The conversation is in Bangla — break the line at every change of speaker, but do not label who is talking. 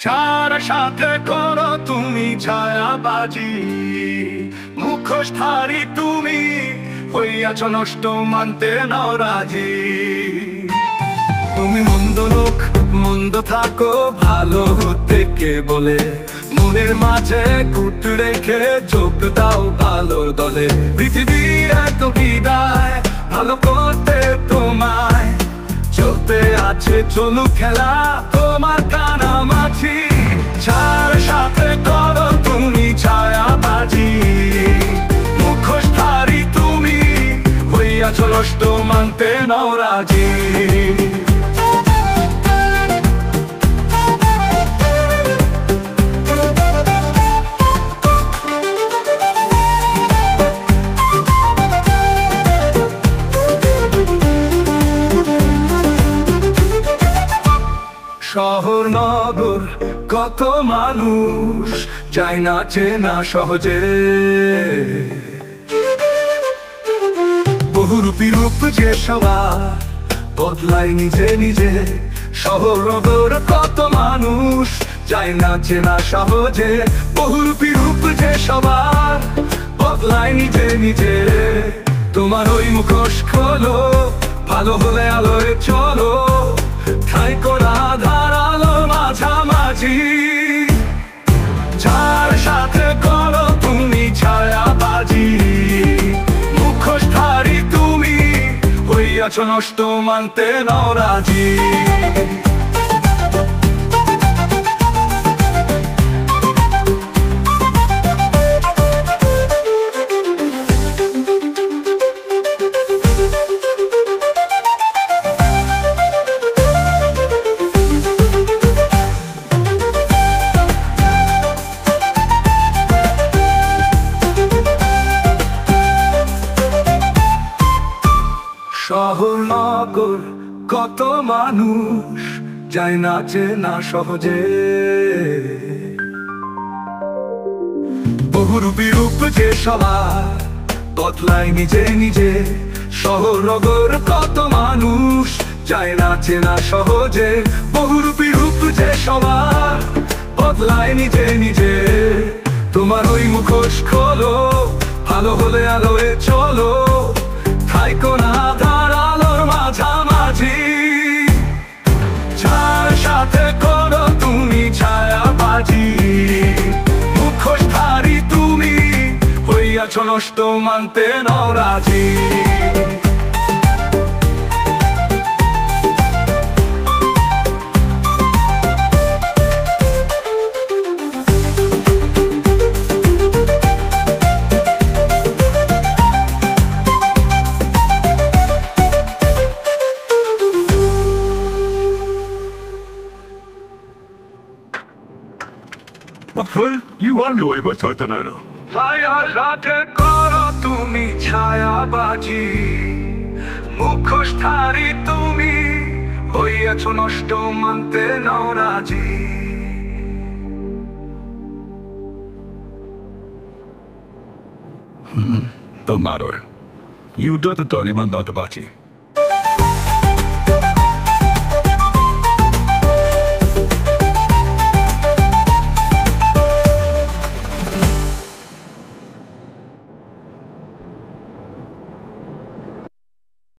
ছাড়া সাথে করো তুমি ছায়াবাজি, মুখোশধারী তুমি হইয়াছ নষ্ট, মানতে নাও রাজি। তুমি মন্দ লোক, মন্দ থাকো, ভালো হতে কে বলে? মনের মাঝে কুট রেখে চোখ দাও ভালো দলে। পৃথিবীর এত বিদায় ভালো করতে তোমায়, চলতে আছে চলুক খেলা তোমার কানামাছি। ছাড় সাথে করো তুমি ছায়াবাজি, মুখোশধারী তুমি হইয়াছ নষ্ট, মানতে নাও রাজি। শহর নগর কত মানুষ যায় না চেনা সহজে, বহুরূপী রূপ যে সবার বদলায় নিজে নিজে। শহর নগর কত মানুষ যায় না চেনা সহজে, বহুরূপী রূপ যে সবার বদলায় নিজে নিজে। তোমার ওই মুখোশ খোলো, ভালো হলে আলোয় চলো, থাইকো না আধার আলোর মাঝামাঝি। যার সাথে করো তুমি ছায়াবাজি, মুখোশধারী তুমি হইয়াছ নষ্ট, মানতে নাও রাজি। শহর নগর কত মানুষ যায় না চেনা সহজে, বহুরূপী রূপ যে সবার বদলায় নিজে নিজে। শহর নগর কত মানুষ যায় না চেনা সহজে, বহুরূপী রূপ যে সবার বদলায় নিজে নিজে। তোমার ওই মুখোশ খোলো, ভালো হলে আলোয় চলো, থাইকো না আধার আলোর মাঝামাঝি। যার সাথে করো তুমি ছায়াবাজি, মুখোশধারী তুমি হইয়াছ নষ্ট, মানতে নাও রাজি। ছায়ার সাথে করো তুমি ছায়াবাজি, মুখোশধারী তুমি হইয়াছ নষ্ট, মানতে নাও রাজি। Don't matter. You do the dirty man, not the bachi.